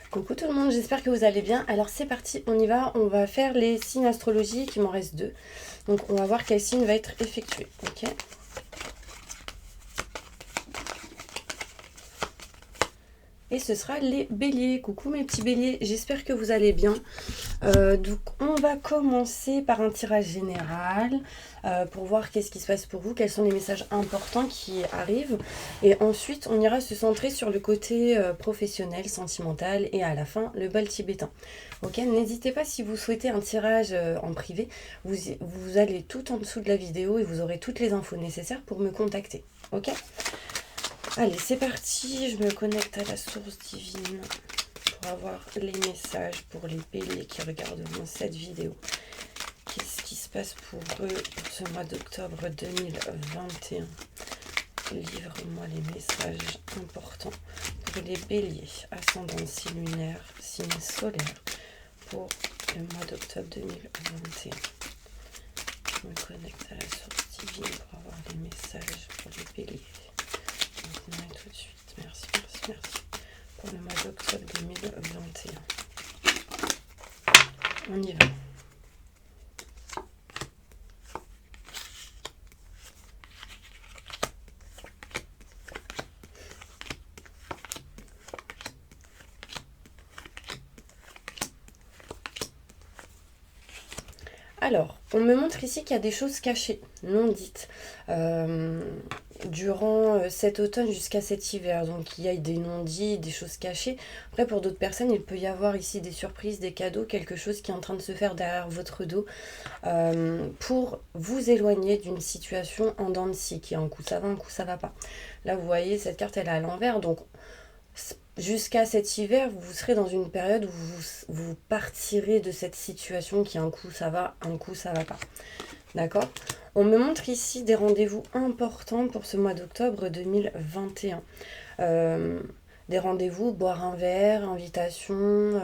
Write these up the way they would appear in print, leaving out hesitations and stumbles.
Coucou tout le monde, j'espère que vous allez bien. Alors c'est parti, on y va, on va faire les signes astrologiques, il m'en reste 2. Donc on va voir quel signe va être effectué, ok? Et ce sera les béliers. Coucou mes petits béliers, j'espère que vous allez bien. Donc on va commencer par un tirage général pour voir qu'est-ce qui se passe pour vous, quels sont les messages importants qui arrivent. Et ensuite on ira se centrer sur le côté professionnel, sentimental et à la fin le bal tibétain. Ok, n'hésitez pas si vous souhaitez un tirage en privé, vous allez tout en dessous de la vidéo et vous aurez toutes les infos nécessaires pour me contacter. Ok ? Allez, c'est parti, je me connecte à la source divine pour avoir les messages pour les béliers qui regarderont cette vidéo. Qu'est-ce qui se passe pour eux pour ce mois d'octobre 2021? Livre-moi les messages importants pour les béliers, ascendant signe lunaire, signe solaire, pour le mois d'octobre 2021. Je me connecte à la source divine pour avoir les messages pour les béliers. Maintenant et tout de suite. Merci. Pour le mois d'octobre 2021. On y va. Alors, on me montre ici qu'il y a des choses cachées, non dites, durant cet automne jusqu'à cet hiver. Donc, il y a des non-dits, des choses cachées. Après, pour d'autres personnes, il peut y avoir ici des surprises, des cadeaux, quelque chose qui est en train de se faire derrière votre dos pour vous éloigner d'une situation en dents de scie, qui un coup ça va, un coup ça va pas. Là, vous voyez, cette carte, elle est à l'envers, donc jusqu'à cet hiver, vous serez dans une période où vous partirez de cette situation qui un coup ça va, un coup ça va pas. D'accord ? On me montre ici des rendez-vous importants pour ce mois d'octobre 2021. Des rendez-vous, boire un verre, invitation,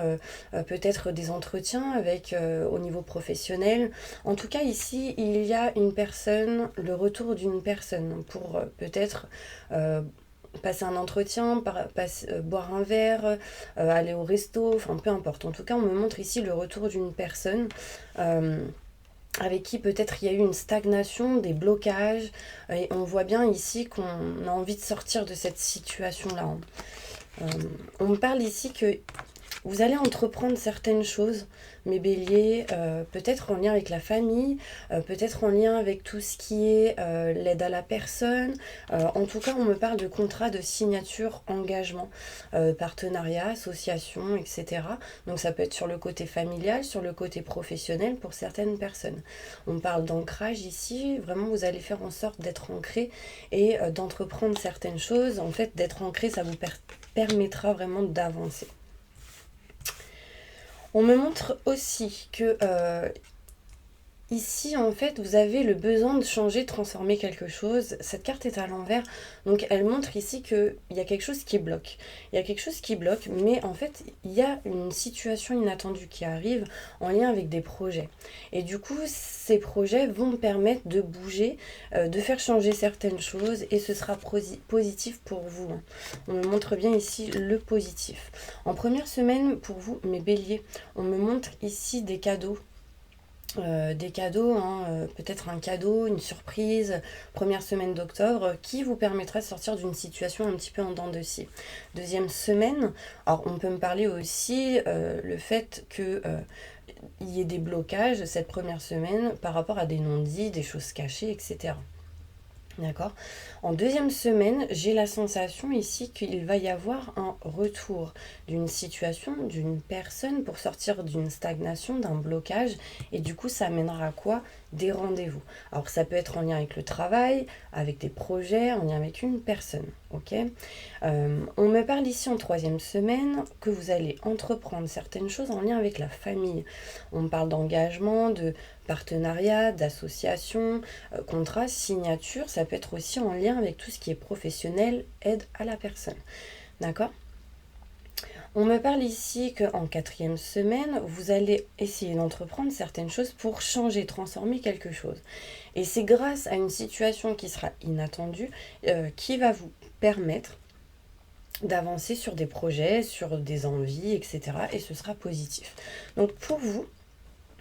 peut-être des entretiens avec au niveau professionnel. En tout cas, ici, il y a une personne, le retour d'une personne pour peut-être passer un entretien, boire un verre, aller au resto, enfin peu importe. En tout cas, on me montre ici le retour d'une personne avec qui peut-être il y a eu une stagnation, des blocages, et on voit bien ici qu'on a envie de sortir de cette situation-là. On me parle ici que vous allez entreprendre certaines choses, mes béliers, peut-être en lien avec la famille, peut-être en lien avec tout ce qui est l'aide à la personne. En tout cas, on me parle de contrat, de signature, engagement, partenariat, association, etc. Donc ça peut être sur le côté familial, sur le côté professionnel pour certaines personnes. On parle d'ancrage ici, vraiment vous allez faire en sorte d'être ancré et d'entreprendre certaines choses. En fait, d'être ancré, ça vous permettra vraiment d'avancer. On me montre aussi que ici, en fait, vous avez le besoin de changer, de transformer quelque chose. Cette carte est à l'envers, donc elle montre ici qu'il y a quelque chose qui bloque. Il y a quelque chose qui bloque, mais en fait, il y a une situation inattendue qui arrive en lien avec des projets. Et du coup, ces projets vont permettre de bouger, de faire changer certaines choses, et ce sera positif pour vous. On me montre bien ici le positif. En première semaine, pour vous, mes béliers, on me montre ici des cadeaux. Peut-être un cadeau, une surprise, première semaine d'octobre, qui vous permettra de sortir d'une situation un petit peu en dents de scie. Deuxième semaine, alors on peut me parler aussi le fait que il y ait des blocages cette première semaine par rapport à des non-dits, des choses cachées, etc. D'accord. En deuxième semaine, j'ai la sensation ici qu'il va y avoir un retour d'une situation, d'une personne pour sortir d'une stagnation, d'un blocage. Et du coup, ça amènera à quoi ? Des rendez-vous. Alors, ça peut être en lien avec le travail, avec des projets, en lien avec une personne. Ok. On me parle ici en troisième semaine que vous allez entreprendre certaines choses en lien avec la famille. On me parle d'engagement, de partenariat, d'association, contrat, signature. Ça peut être aussi en lien avec tout ce qui est professionnel, aide à la personne. D'accord ? On me parle ici qu'en quatrième semaine, vous allez essayer d'entreprendre certaines choses pour changer, transformer quelque chose. Et c'est grâce à une situation qui sera inattendue qui va vous permettre d'avancer sur des projets, sur des envies, etc. Et ce sera positif. Donc pour vous,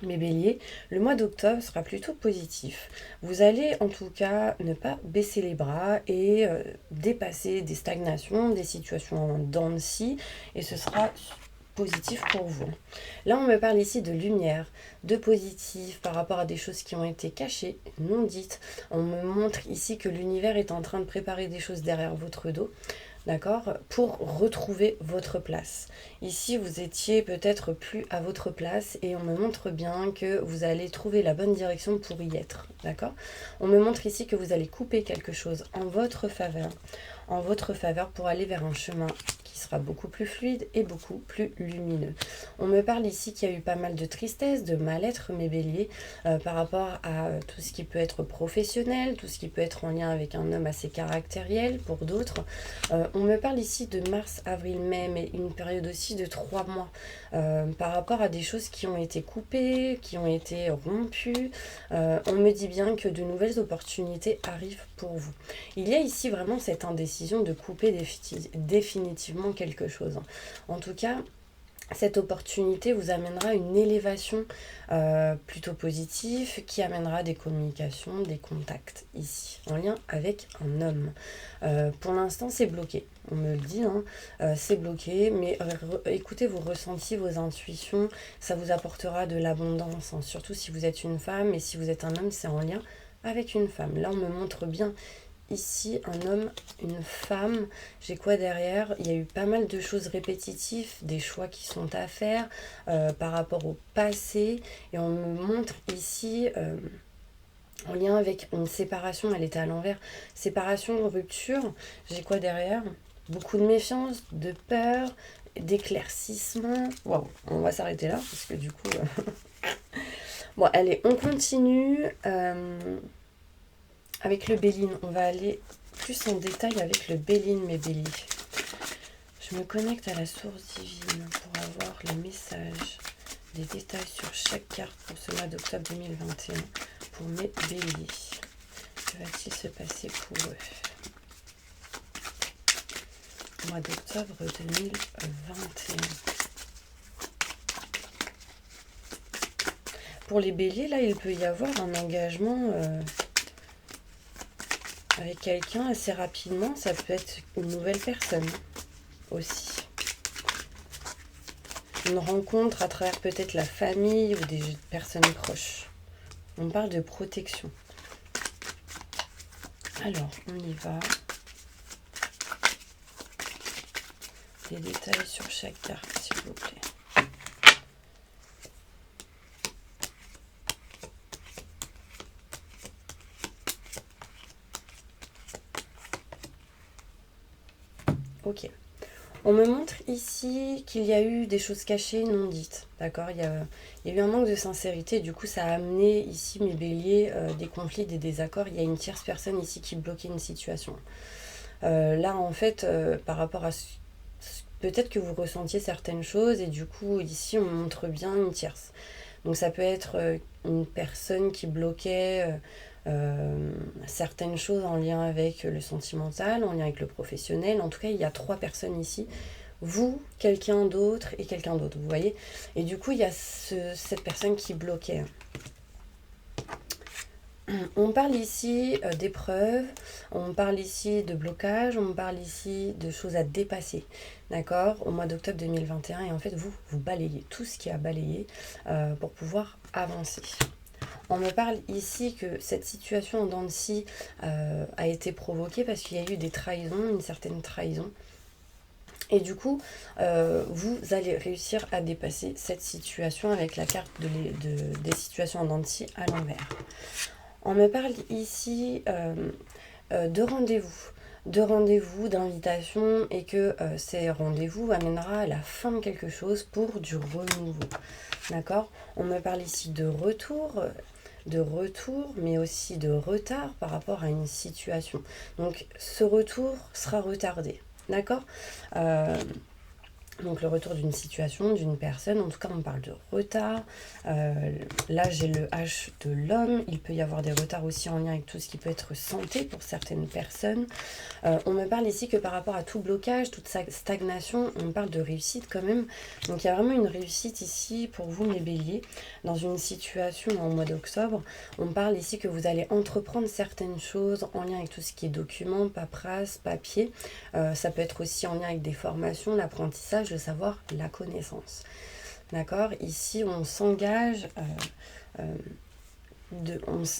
mes béliers, le mois d'octobre sera plutôt positif. Vous allez en tout cas ne pas baisser les bras et dépasser des stagnations, des situations en dents de scie, et ce sera positif pour vous. Là, on me parle ici de lumière, de positif par rapport à des choses qui ont été cachées, non dites. On me montre ici que l'univers est en train de préparer des choses derrière votre dos. D'accord, pour retrouver votre place. Ici, vous étiez peut-être plus à votre place et on me montre bien que vous allez trouver la bonne direction pour y être. D'accord. On me montre ici que vous allez couper quelque chose en votre faveur pour aller vers un chemin qui sera beaucoup plus fluide et beaucoup plus lumineux. On me parle ici qu'il y a eu pas mal de tristesse, de mal-être, mes béliers, par rapport à tout ce qui peut être professionnel, tout ce qui peut être en lien avec un homme assez caractériel pour d'autres. On me parle ici de mars, avril, mai, mais une période aussi de 3 mois, par rapport à des choses qui ont été coupées, qui ont été rompues. On me dit bien que de nouvelles opportunités arrivent pour vous. Il y a ici vraiment cette indécision de couper définitivement quelque chose. En tout cas, cette opportunité vous amènera une élévation plutôt positive qui amènera des communications, des contacts ici, en lien avec un homme. Pour l'instant, c'est bloqué. On me le dit, c'est bloqué, mais écoutez vos ressentis, vos intuitions, ça vous apportera de l'abondance, surtout si vous êtes une femme, et si vous êtes un homme, c'est en lien avec une femme. Là, on me montre bien ici un homme, une femme. J'ai quoi derrière? Il y a eu pas mal de choses répétitives, des choix qui sont à faire par rapport au passé. Et on me montre ici en lien avec une séparation, elle était à l'envers. Séparation, rupture. J'ai quoi derrière? Beaucoup de méfiance, de peur, d'éclaircissement. Waouh, on va s'arrêter là parce que du coup... Bon, allez, on continue. Avec le Béline, on va aller plus en détail avec le Béline, mes béliers. Je me connecte à la source divine pour avoir les messages, des détails sur chaque carte pour ce mois d'octobre 2021 pour mes béliers. Que va-t-il se passer pour eux? Mois d'octobre 2021. Pour les béliers, là, il peut y avoir un engagement... avec quelqu'un assez rapidement, ça peut être une nouvelle personne aussi. Une rencontre à travers peut-être la famille ou des personnes proches. On parle de protection. Alors, on y va. Des détails sur chaque carte, s'il vous plaît. Ok. On me montre ici qu'il y a eu des choses cachées, non dites. D'accord, il y a eu un manque de sincérité. Du coup, ça a amené ici, mes béliers, des conflits, des désaccords. Il y a une tierce personne ici qui bloquait une situation. Là, en fait, par rapport à... Peut-être que vous ressentiez certaines choses et du coup, ici, on montre bien une tierce. Donc, ça peut être une personne qui bloquait... certaines choses en lien avec le sentimental, en lien avec le professionnel. En tout cas, il y a 3 personnes ici. Vous, quelqu'un d'autre et quelqu'un d'autre, vous voyez. Et du coup, il y a cette personne qui bloquait. On parle ici d'épreuves, on parle ici de blocage, on parle ici de choses à dépasser, d'accord, au mois d'octobre 2021. Et en fait, vous balayez tout ce qui a balayé pour pouvoir avancer. On me parle ici que cette situation en dents de scie a été provoquée parce qu'il y a eu des trahisons, une certaine trahison. Et du coup, vous allez réussir à dépasser cette situation avec la carte des situations en dents de scie à l'envers. On me parle ici de rendez-vous, d'invitation, et que ces rendez-vous amènera à la fin de quelque chose pour du renouveau. D'accord? On me parle ici de retour, mais aussi de retard par rapport à une situation. Donc ce retour sera retardé. D'accord? Donc le retour d'une situation, d'une personne, en tout cas on parle de retard. Là j'ai le H de l'homme, il peut y avoir des retards aussi en lien avec tout ce qui peut être santé pour certaines personnes. On me parle ici que par rapport à tout blocage, toute stagnation, on parle de réussite quand même. Donc il y a vraiment une réussite ici pour vous mes béliers. Dans une situation en mois d'octobre, on parle ici que vous allez entreprendre certaines choses en lien avec tout ce qui est documents, paperasse, papier. Ça peut être aussi en lien avec des formations, l'apprentissage, le savoir, la connaissance. D'accord? Ici, on s'engage,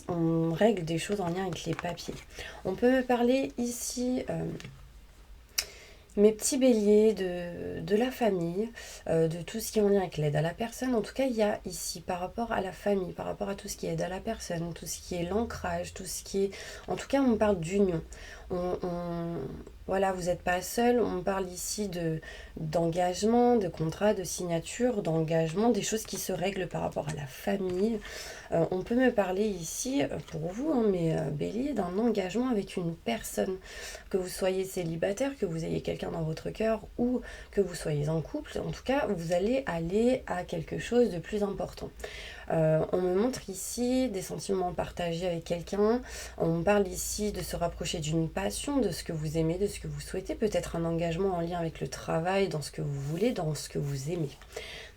on règle des choses en lien avec les papiers. On peut me parler ici, mes petits béliers, de la famille, de tout ce qui est en lien avec l'aide à la personne. En tout cas, il y a ici, par rapport à la famille, par rapport à tout ce qui est aide à la personne, tout ce qui est l'ancrage, tout ce qui est... En tout cas, on parle d'union. Voilà, vous n'êtes pas seul. On parle ici d'engagement, de contrat, de signature, d'engagement, des choses qui se règlent par rapport à la famille. On peut me parler ici, pour vous, hein, mes béliers, d'un engagement avec une personne. Que vous soyez célibataire, que vous ayez quelqu'un dans votre cœur ou que vous soyez en couple. En tout cas, vous allez aller à quelque chose de plus important. On me montre ici des sentiments partagés avec quelqu'un. On parle ici de se rapprocher d'une passion, de ce que vous aimez, de ce que vous souhaitez. Peut-être un engagement en lien avec le travail, dans ce que vous voulez, dans ce que vous aimez.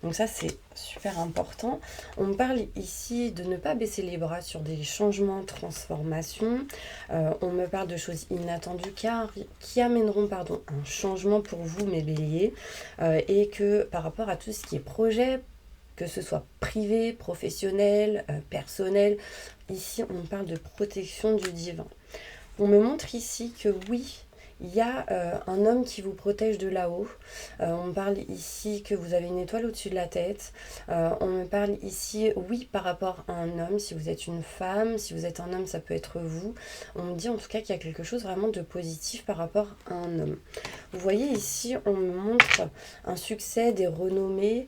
Donc ça, c'est super important. On me parle ici de ne pas baisser les bras sur des changements, transformations. On me parle de choses inattendues qui amèneront un changement pour vous, mes béliers. Et que par rapport à tout ce qui est projet, que ce soit privé, professionnel, personnel, ici on parle de protection du divin. On me montre ici que oui, il y a un homme qui vous protège de là-haut. On me parle ici que vous avez une étoile au-dessus de la tête. On me parle ici, oui, par rapport à un homme. Si vous êtes une femme, si vous êtes un homme, ça peut être vous. On me dit en tout cas qu'il y a quelque chose vraiment de positif par rapport à un homme. Vous voyez ici, on me montre un succès, des renommées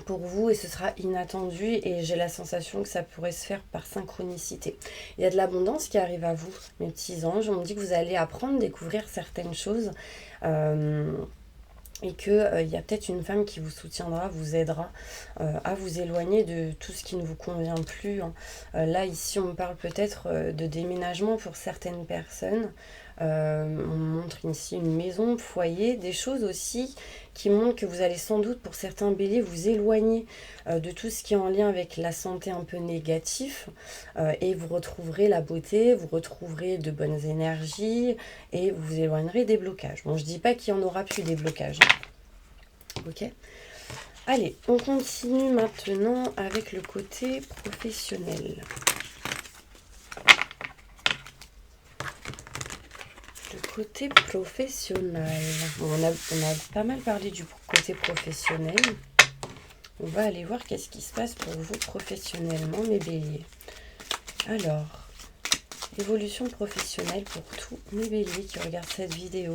pour vous et ce sera inattendu et j'ai la sensation que ça pourrait se faire par synchronicité. Il y a de l'abondance qui arrive à vous, mes petits anges. On me dit que vous allez apprendre, découvrir certaines choses et qu'il y a peut-être une femme qui vous soutiendra, vous aidera à vous éloigner de tout ce qui ne vous convient plus. Hein. Là, ici, on me parle peut-être de déménagement pour certaines personnes. On montre ici une maison, foyer, des choses aussi qui montrent que vous allez sans doute, pour certains béliers, vous éloigner de tout ce qui est en lien avec la santé un peu négatif et vous retrouverez la beauté, vous retrouverez de bonnes énergies et vous vous éloignerez des blocages. Bon, je dis pas qu'il y en aura plus des blocages. Ok ? Allez, on continue maintenant avec le côté professionnel. Côté professionnel. Bon, on a pas mal parlé du côté professionnel. On va aller voir qu'est-ce qui se passe pour vous professionnellement, mes béliers. Alors, évolution professionnelle pour tous mes béliers qui regardent cette vidéo.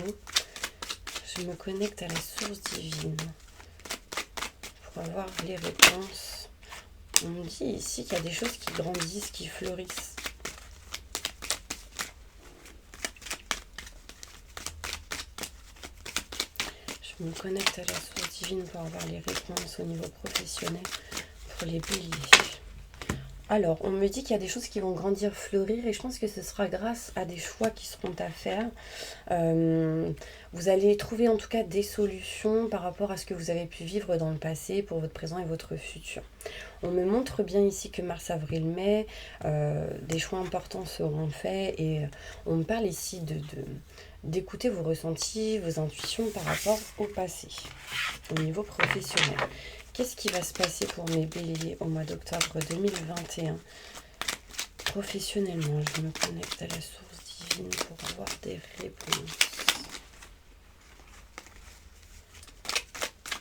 Je me connecte à la source divine pour avoir les réponses. On me dit ici qu'il y a des choses qui grandissent, qui fleurissent. Je me connecte à la source divine pour avoir les réponses au niveau professionnel pour les béliers. Alors, on me dit qu'il y a des choses qui vont grandir, fleurir, et je pense que ce sera grâce à des choix qui seront à faire. Vous allez trouver en tout cas des solutions par rapport à ce que vous avez pu vivre dans le passé pour votre présent et votre futur. On me montre bien ici que mars, avril, mai, des choix importants seront faits et on me parle ici d'écouter vos ressentis, vos intuitions par rapport au passé, au niveau professionnel. Qu'est-ce qui va se passer pour mes béliers au mois d'octobre 2021 professionnellement? Je me connecte à la source divine pour avoir des réponses.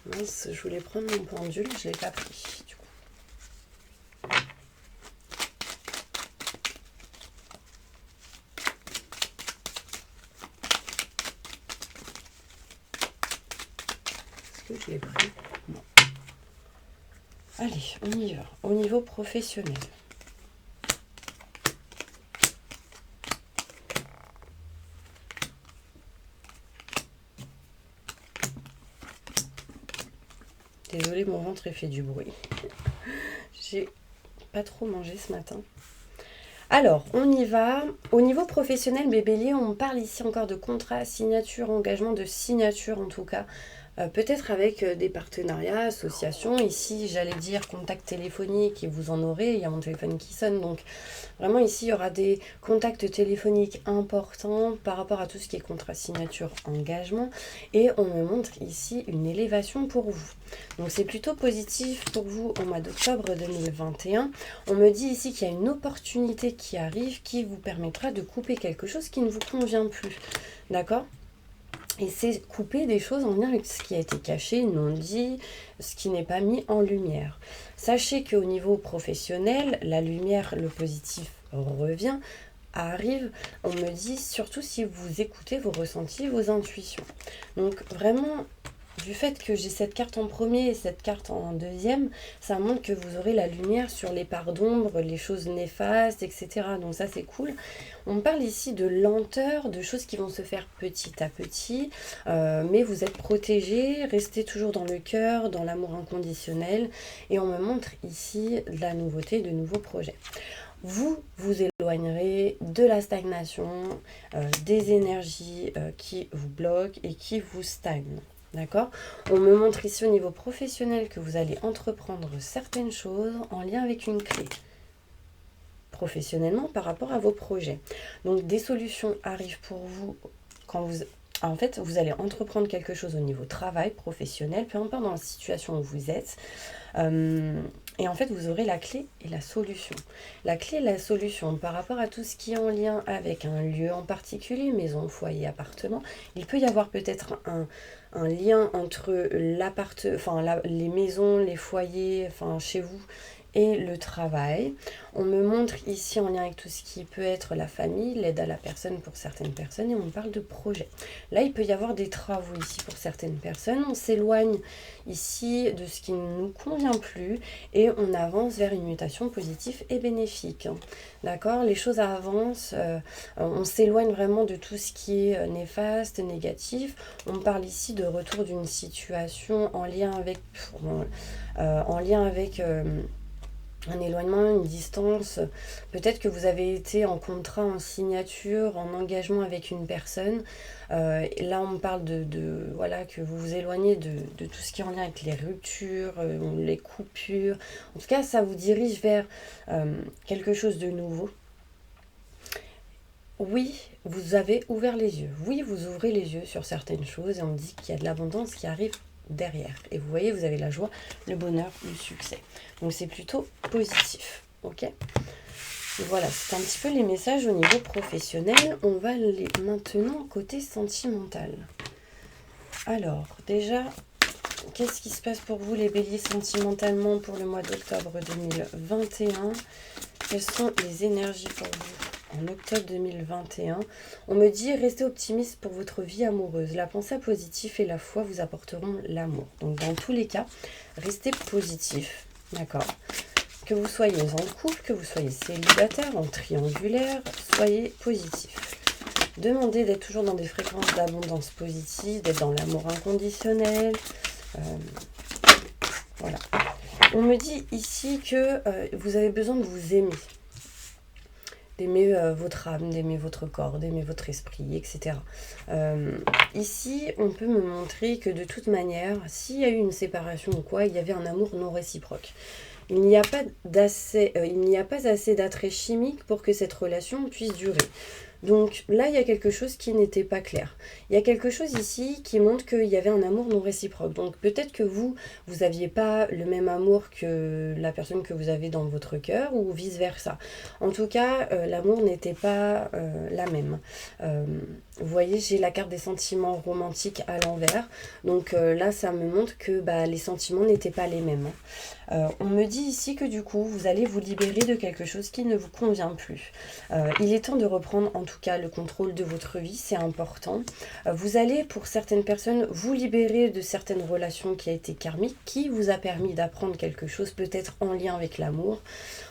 Mince, je voulais prendre mon pendule, je ne l'ai pas pris du coup. Est-ce que je l'ai pris? Non. Allez, on y va. Au niveau professionnel. Désolée, mon ventre fait du bruit. J'ai pas trop mangé ce matin. Alors, on y va. Au niveau professionnel, mes béliers, on parle ici encore de contrat, signature, engagement de signature en tout cas. Peut-être avec des partenariats, associations. Ici, j'allais dire contact téléphonique et vous en aurez. Il y a mon téléphone qui sonne. Donc, vraiment, ici, il y aura des contacts téléphoniques importants par rapport à tout ce qui est contrat, signature, engagement. Et on me montre ici une élévation pour vous. Donc, c'est plutôt positif pour vous au mois d'octobre 2021. On me dit ici qu'il y a une opportunité qui arrive qui vous permettra de couper quelque chose qui ne vous convient plus. D'accord ? Et c'est couper des choses en lien avec ce qui a été caché, non dit, ce qui n'est pas mis en lumière. Sachez qu'au niveau professionnel, la lumière, le positif revient, arrive. On me dit surtout si vous écoutez vos ressentis, vos intuitions. Donc vraiment, du fait que j'ai cette carte en premier et cette carte en deuxième, ça montre que vous aurez la lumière sur les parts d'ombre, les choses néfastes, etc. Donc ça c'est cool. On parle ici de lenteur, de choses qui vont se faire petit à petit, mais vous êtes protégé, restez toujours dans le cœur, dans l'amour inconditionnel. Et on me montre ici de la nouveauté, de nouveaux projets. Vous vous éloignerez de la stagnation, des énergies qui vous bloquent et qui vous stagnent. D'accord ? On me montre ici au niveau professionnel que vous allez entreprendre certaines choses en lien avec une clé. Professionnellement par rapport à vos projets. Donc des solutions arrivent pour vous quand vous... En fait, vous allez entreprendre quelque chose au niveau travail, professionnel, peu importe dans la situation où vous êtes. Et en fait, vous aurez la clé et la solution. La clé et la solution par rapport à tout ce qui est en lien avec un lieu en particulier, maison, foyer, appartement. Il peut y avoir peut-être un lien entre les maisons, les foyers, chez vous et le travail. On me montre ici en lien avec tout ce qui peut être la famille, l'aide à la personne pour certaines personnes et on parle de projet. Là, il peut y avoir des travaux ici pour certaines personnes. On s'éloigne ici de ce qui ne nous convient plus et on avance vers une mutation positive et bénéfique. D'accord ? Les choses avancent, on s'éloigne vraiment de tout ce qui est néfaste, négatif. On parle ici de retour d'une situation en lien avec un éloignement, une distance. Peut-être que vous avez été en contrat, en signature, en engagement avec une personne. Et là, on me parle que vous vous éloignez de tout ce qui est en lien avec les ruptures, les coupures. En tout cas, ça vous dirige vers quelque chose de nouveau. Oui, vous avez ouvert les yeux. Oui, vous ouvrez les yeux sur certaines choses et on me dit qu'il y a de l'abondance qui arrive derrière. Et vous voyez, vous avez la joie, le bonheur, le succès. Donc c'est plutôt positif. Ok ? Voilà, c'est un petit peu les messages au niveau professionnel. On va aller maintenant côté sentimental. Alors, déjà, qu'est-ce qui se passe pour vous les béliers sentimentalement pour le mois d'octobre 2021 ? Quelles sont les énergies pour vous en octobre 2021 ? On me dit restez optimiste pour votre vie amoureuse. La pensée positive et la foi vous apporteront l'amour. Donc dans tous les cas, restez positif. D'accord ? Que vous soyez en couple, que vous soyez célibataire, en triangulaire, soyez positif. Demandez d'être toujours dans des fréquences d'abondance positive, d'être dans l'amour inconditionnel. Voilà. On me dit ici que vous avez besoin de vous aimer. D'aimer votre âme, d'aimer votre corps, d'aimer votre esprit, etc. Ici, on peut me montrer que de toute manière, s'il y a eu une séparation ou quoi, il y avait un amour non réciproque. Il n'y a pas assez d'attrait chimique pour que cette relation puisse durer. Donc là, il y a quelque chose qui n'était pas clair. Il y a quelque chose ici qui montre qu'il y avait un amour non réciproque. Donc peut-être que vous n'aviez pas le même amour que la personne que vous avez dans votre cœur ou vice-versa. En tout cas, l'amour n'était pas la même. Vous voyez, j'ai la carte des sentiments romantiques à l'envers. Donc là, ça me montre que les sentiments n'étaient pas les mêmes. On me dit ici que du coup, vous allez vous libérer de quelque chose qui ne vous convient plus. Il est temps de reprendre en tout cas le contrôle de votre vie, c'est important. Vous allez, pour certaines personnes, vous libérer de certaines relations qui a été karmiques, qui vous a permis d'apprendre quelque chose, peut-être en lien avec l'amour,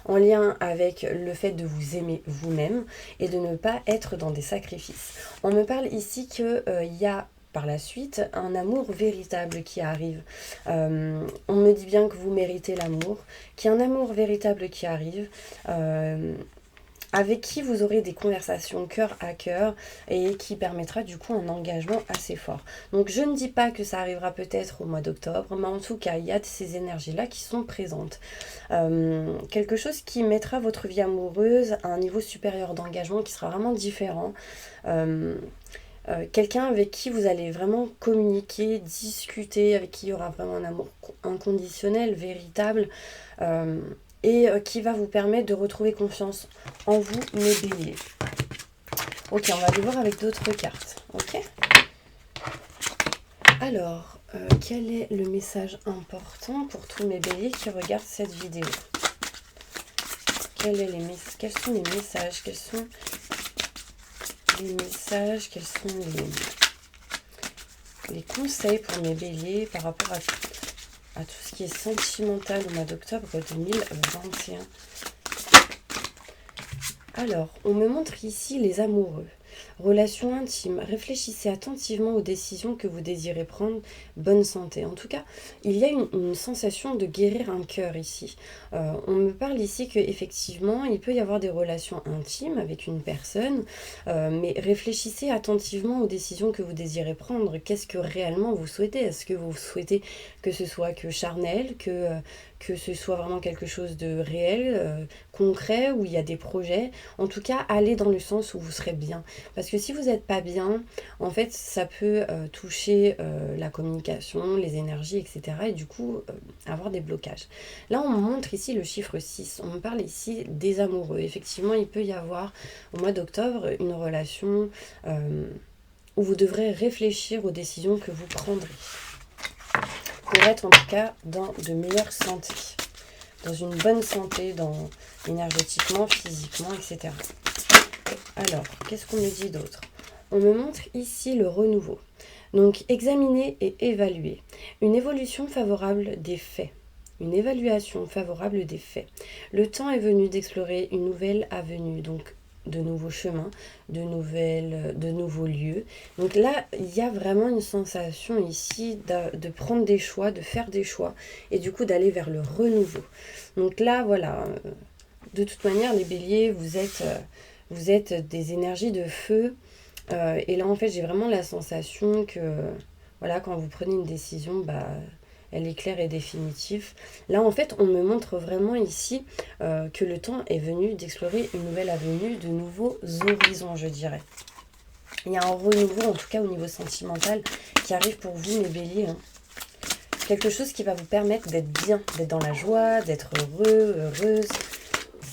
en lien avec le fait de vous aimer vous-même et de ne pas être dans des sacrifices. On me parle ici qu'il y a par la suite un amour véritable qui arrive. On me dit bien que vous méritez l'amour, qu'il y a un amour véritable qui arrive, avec qui vous aurez des conversations cœur à cœur et qui permettra du coup un engagement assez fort. Donc je ne dis pas que ça arrivera peut-être au mois d'octobre, mais en tout cas il y a ces énergies-là qui sont présentes. Quelque chose qui mettra votre vie amoureuse à un niveau supérieur d'engagement qui sera vraiment différent. Quelqu'un avec qui vous allez vraiment communiquer, discuter, avec qui il y aura vraiment un amour inconditionnel, véritable, et qui va vous permettre de retrouver confiance en vous, mes béliers. Ok, on va aller voir avec d'autres cartes. Ok. Alors, quel est le message important pour tous mes béliers qui regardent cette vidéo? Quels sont les messages? Quels sont les conseils pour mes béliers par rapport à tout ce qui est sentimental au mois d'octobre 2021? Alors, on me montre ici les amoureux. Relation intime, réfléchissez attentivement aux décisions que vous désirez prendre, bonne santé. En tout cas, il y a une sensation de guérir un cœur ici. On me parle ici qu'effectivement, il peut y avoir des relations intimes avec une personne, mais réfléchissez attentivement aux décisions que vous désirez prendre. Qu'est-ce que réellement vous souhaitez? Est-ce que vous souhaitez que ce soit que charnel, que ce soit vraiment quelque chose de réel, concret, où il y a des projets? En tout cas, allez dans le sens où vous serez bien. Parce que si vous n'êtes pas bien, en fait, ça peut toucher la communication, les énergies, etc. Et du coup, avoir des blocages. Là, on me montre ici le chiffre 6. On me parle ici des amoureux. Effectivement, il peut y avoir, au mois d'octobre, une relation où vous devrez réfléchir aux décisions que vous prendrez. Pour être en tout cas dans de meilleures santé. Dans une bonne santé, énergétiquement, physiquement, etc. Alors, qu'est-ce qu'on me dit d'autre? On me montre ici le renouveau. Donc, examiner et évaluer. Une évolution favorable des faits. Une évaluation favorable des faits. Le temps est venu d'explorer une nouvelle avenue, donc de nouveaux chemins, de nouveaux lieux. Donc là, il y a vraiment une sensation ici de prendre des choix, de faire des choix, et du coup d'aller vers le renouveau. Donc là, voilà, de toute manière, les béliers, vous êtes des énergies de feu, et là, en fait, j'ai vraiment la sensation que, voilà, quand vous prenez une décision, elle est claire et définitive. Là, en fait, on me montre vraiment ici que le temps est venu d'explorer une nouvelle avenue, de nouveaux horizons, je dirais. Il y a un renouveau, en tout cas au niveau sentimental, qui arrive pour vous, mes béliers. Hein. Quelque chose qui va vous permettre d'être bien, d'être dans la joie, d'être heureux, heureuse.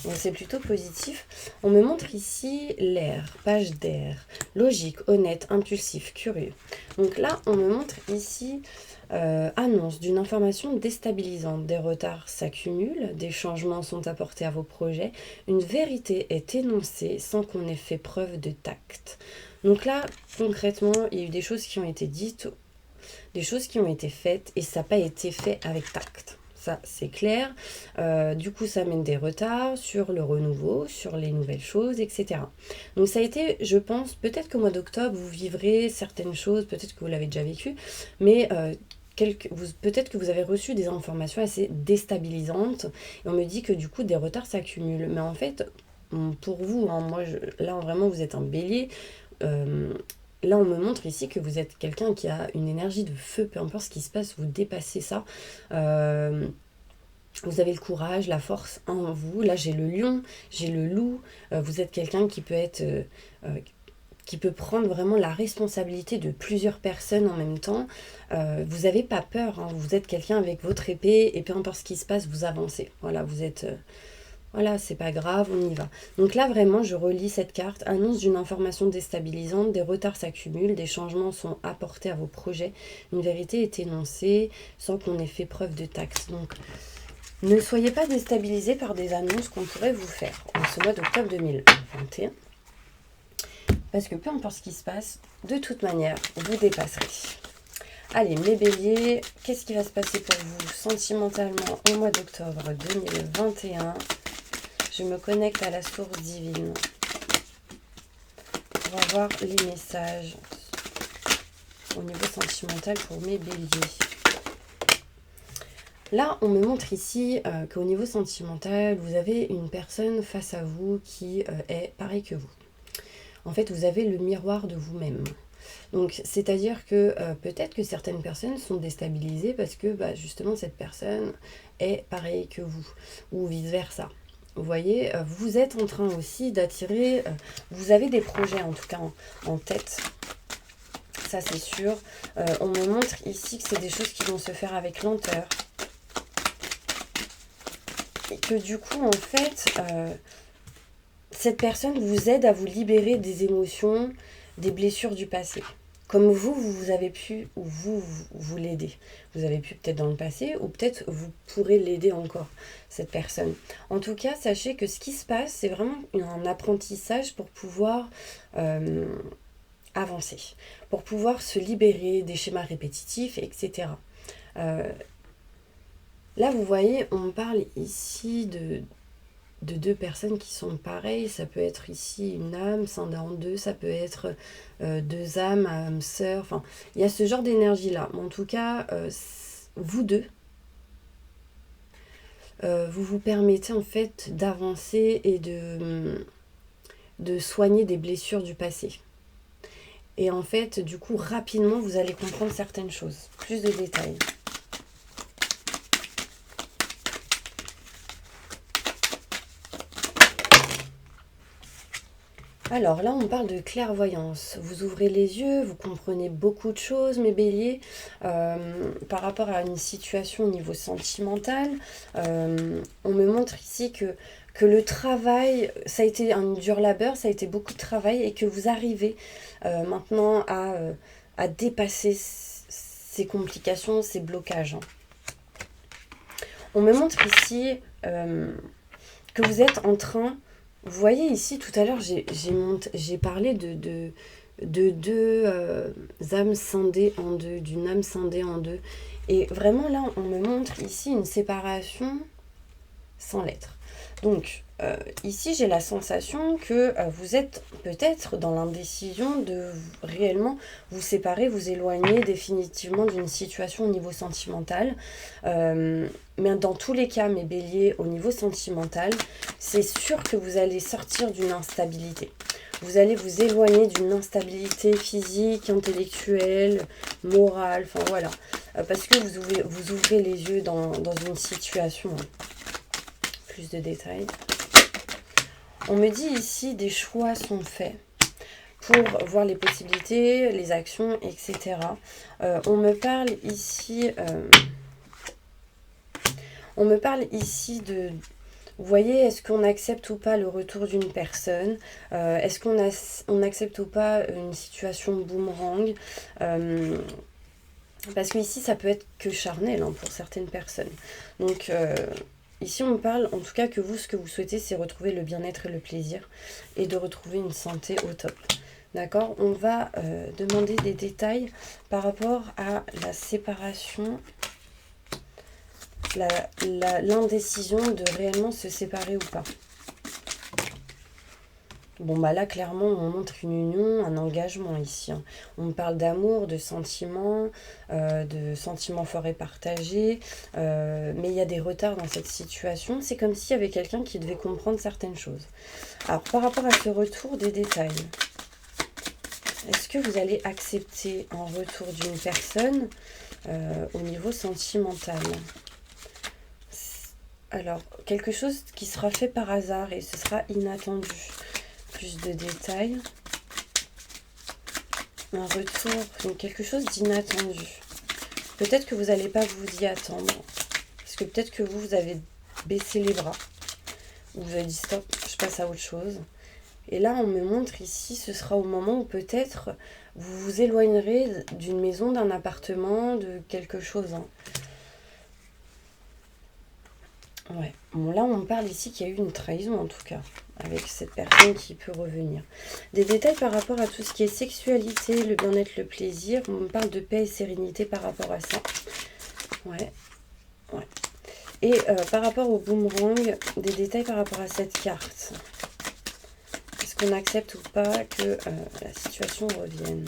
Donc c'est plutôt positif. On me montre ici l'air, page d'air, logique, honnête, impulsif, curieux. Donc là, on me montre ici annonce d'une information déstabilisante. Des retards s'accumulent, des changements sont apportés à vos projets, une vérité est énoncée sans qu'on ait fait preuve de tact. Donc là, concrètement, il y a eu des choses qui ont été dites, des choses qui ont été faites et ça n'a pas été fait avec tact. Ça, c'est clair. Du coup, ça mène des retards sur le renouveau, sur les nouvelles choses, etc. Donc ça a été, je pense, peut-être qu'au mois d'octobre, vous vivrez certaines choses, peut-être que vous l'avez déjà vécu, mais peut-être que vous avez reçu des informations assez déstabilisantes. Et on me dit que du coup, des retards s'accumulent. Mais en fait, pour vous, hein, là, vraiment, vous êtes un bélier. Là, on me montre ici que vous êtes quelqu'un qui a une énergie de feu, peu importe ce qui se passe, vous dépassez ça. Vous avez le courage, la force en vous. Là, j'ai le lion, j'ai le loup. Vous êtes quelqu'un qui peut prendre vraiment la responsabilité de plusieurs personnes en même temps. Vous n'avez pas peur, hein. Vous êtes quelqu'un avec votre épée et peu importe ce qui se passe, vous avancez. Voilà, vous êtes... Voilà, c'est pas grave, on y va. Donc là, vraiment, je relis cette carte. Annonce d'une information déstabilisante, des retards s'accumulent, des changements sont apportés à vos projets. Une vérité est énoncée sans qu'on ait fait preuve de tact. Donc, ne soyez pas déstabilisés par des annonces qu'on pourrait vous faire en ce mois d'octobre 2021. Parce que peu importe ce qui se passe, de toute manière, vous dépasserez. Allez, mes béliers, qu'est-ce qui va se passer pour vous sentimentalement au mois d'octobre 2021 ? Je me connecte à la source divine. On va voir les messages au niveau sentimental pour mes béliers. Là, on me montre ici qu'au niveau sentimental, vous avez une personne face à vous qui est pareil que vous. En fait, vous avez le miroir de vous-même. Donc, c'est-à-dire que peut-être que certaines personnes sont déstabilisées parce que justement, cette personne est pareille que vous, ou vice-versa. Vous voyez, vous êtes en train aussi d'attirer, vous avez des projets en tout cas en tête. Ça, c'est sûr. On me montre ici que c'est des choses qui vont se faire avec lenteur. Et que du coup, en fait, cette personne vous aide à vous libérer des émotions, des blessures du passé. Comme vous avez pu, ou vous l'aider. Vous avez pu peut-être dans le passé, ou peut-être vous pourrez l'aider encore, cette personne. En tout cas, sachez que ce qui se passe, c'est vraiment un apprentissage pour pouvoir avancer, pour pouvoir se libérer des schémas répétitifs, etc. Là, vous voyez, on parle ici de deux personnes qui sont pareilles. Ça peut être ici une âme scindée en deux, ça peut être deux âmes sœurs. Enfin, il y a ce genre d'énergie-là. En tout cas, vous deux, vous vous permettez en fait d'avancer et de soigner des blessures du passé. Et en fait, du coup, rapidement, vous allez comprendre certaines choses. Plus de détails. Alors là, on parle de clairvoyance. Vous ouvrez les yeux, vous comprenez beaucoup de choses, mes béliers, par rapport à une situation au niveau sentimental. On me montre ici que le travail, ça a été un dur labeur, ça a été beaucoup de travail et que vous arrivez maintenant à dépasser ces complications, ces blocages. On me montre ici que vous êtes en train... Vous voyez ici, tout à l'heure, j'ai parlé de deux âmes scindées en deux, d'une âme scindée en deux. Et vraiment, là, on me montre ici une séparation sans lettres. Donc, ici, j'ai la sensation que vous êtes peut-être dans l'indécision de réellement vous séparer, vous éloigner définitivement d'une situation au niveau sentimental. Mais dans tous les cas, mes béliers, au niveau sentimental, c'est sûr que vous allez sortir d'une instabilité. Vous allez vous éloigner d'une instabilité physique, intellectuelle, morale, enfin voilà. Parce que vous ouvrez les yeux dans une situation. Plus de détails. On me dit ici, des choix sont faits pour voir les possibilités, les actions, etc. On me parle ici de... Vous voyez, est-ce qu'on accepte ou pas le retour d'une personne? Est-ce qu'on accepte ou pas une situation boomerang? Parce que ici, ça peut être que charnel pour certaines personnes. Donc... ici, on me parle, en tout cas, que vous, ce que vous souhaitez, c'est retrouver le bien-être et le plaisir et de retrouver une santé au top. D'accord? On va demander des détails par rapport à la séparation, l'indécision de réellement se séparer ou pas. Bon, là, clairement, on montre une union, un engagement ici. On me parle d'amour, de sentiments forts et partagés. Mais il y a des retards dans cette situation. C'est comme s'il y avait quelqu'un qui devait comprendre certaines choses. Alors, par rapport à ce retour, des détails. Est-ce que vous allez accepter un retour d'une personne au niveau sentimental? Alors, quelque chose qui sera fait par hasard et ce sera inattendu. Plus de détails. Un retour, donc quelque chose d'inattendu. Peut-être que vous n'allez pas vous y attendre. Parce que peut-être que vous avez baissé les bras. Ou vous avez dit stop, je passe à autre chose. Et là, on me montre ici, ce sera au moment où peut-être vous vous éloignerez d'une maison, d'un appartement, de quelque chose. Ouais. Bon, là, on me parle ici qu'il y a eu une trahison, en tout cas, avec cette personne qui peut revenir. Des détails par rapport à tout ce qui est sexualité, le bien-être, le plaisir. On me parle de paix et sérénité par rapport à ça. Ouais. Et par rapport au boomerang, des détails par rapport à cette carte. Est-ce qu'on accepte ou pas que la situation revienne?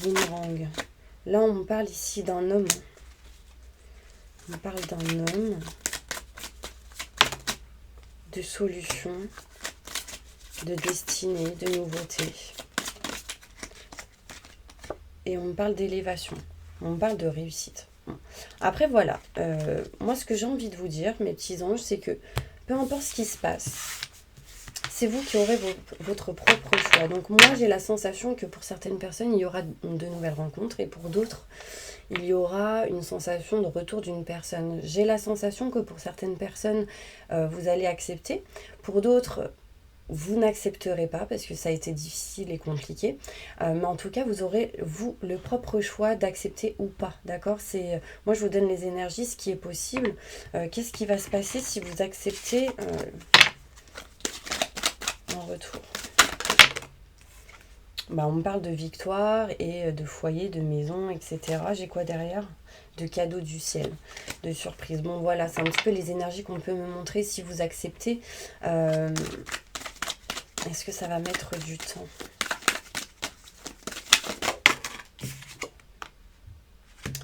Boomerang. Là, on parle ici d'un homme. On parle d'un homme, de solution, de destinée, de nouveauté. Et on parle d'élévation. On parle de réussite. Après, voilà. Moi, ce que j'ai envie de vous dire, mes petits anges, c'est que peu importe ce qui se passe, c'est vous qui aurez votre propre choix. Donc moi, j'ai la sensation que pour certaines personnes, il y aura de nouvelles rencontres et pour d'autres, il y aura une sensation de retour d'une personne. J'ai la sensation que pour certaines personnes, vous allez accepter. Pour d'autres, vous n'accepterez pas parce que ça a été difficile et compliqué. Mais en tout cas, vous aurez, vous, le propre choix d'accepter ou pas. D'accord ? Moi, je vous donne les énergies, ce qui est possible. Qu'est-ce qui va se passer si vous acceptez en retour ? On me parle de victoire et de foyer, de maison, etc. J'ai quoi derrière ? De cadeaux du ciel, de surprise. Bon, voilà, c'est un petit peu les énergies qu'on peut me montrer si vous acceptez. Est-ce que ça va mettre du temps ?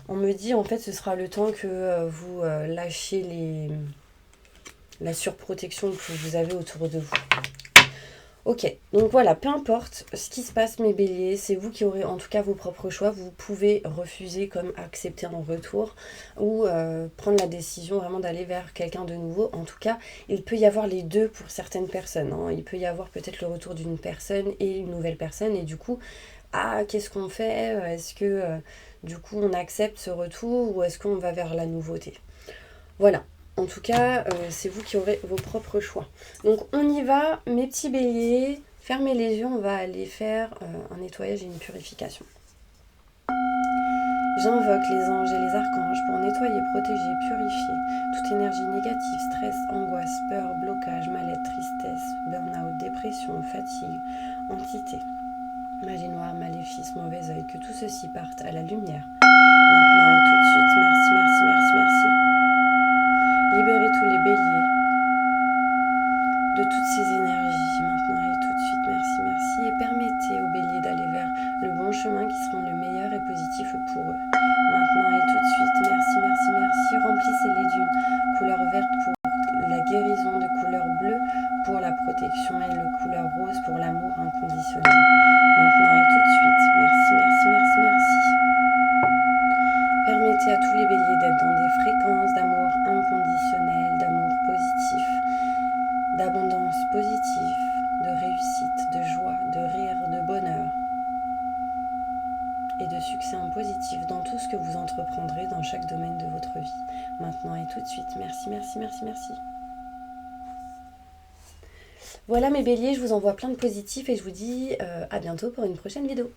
On me dit, en fait, ce sera le temps que vous lâchiez la surprotection que vous avez autour de vous. Ok, donc voilà, peu importe ce qui se passe, mes béliers, c'est vous qui aurez en tout cas vos propres choix. Vous pouvez refuser comme accepter en retour ou prendre la décision vraiment d'aller vers quelqu'un de nouveau. En tout cas, il peut y avoir les deux pour certaines personnes. Il peut y avoir peut-être le retour d'une personne et une nouvelle personne. Et du coup, qu'est-ce qu'on fait ? Est-ce que du coup on accepte ce retour ou est-ce qu'on va vers la nouveauté ? Voilà. En tout cas, c'est vous qui aurez vos propres choix. Donc, on y va, mes petits béliers. Fermez les yeux, on va aller faire un nettoyage et une purification. J'invoque les anges et les archanges pour nettoyer, protéger, purifier toute énergie négative, stress, angoisse, peur, blocage, mal-être, tristesse, burn-out, dépression, fatigue, entité, magie noire, maléfice, mauvais œil, que tout ceci parte à la lumière. Maintenant et tout de suite, merci, merci, merci, merci. Libérez tous les béliers de toutes ces énergies, maintenant et tout de suite, merci, merci. Et permettez aux béliers d'aller vers le bon chemin qui seront le meilleur et positif pour eux. Maintenant et tout de suite, merci, merci, merci. Remplissez-les d'une couleur verte pour la guérison, de couleur bleue pour la protection et de couleur rose pour l'amour inconditionnel. Maintenant et tout de suite, merci, merci, merci, merci. Permettez à tous les béliers d'être dans des fréquences d'amour inconditionnel, d'amour positif, d'abondance positive, de réussite, de joie, de rire, de bonheur et de succès en positif dans tout ce que vous entreprendrez dans chaque domaine de votre vie. Maintenant et tout de suite. Merci, merci, merci, merci. Voilà mes béliers, je vous envoie plein de positifs et je vous dis à bientôt pour une prochaine vidéo.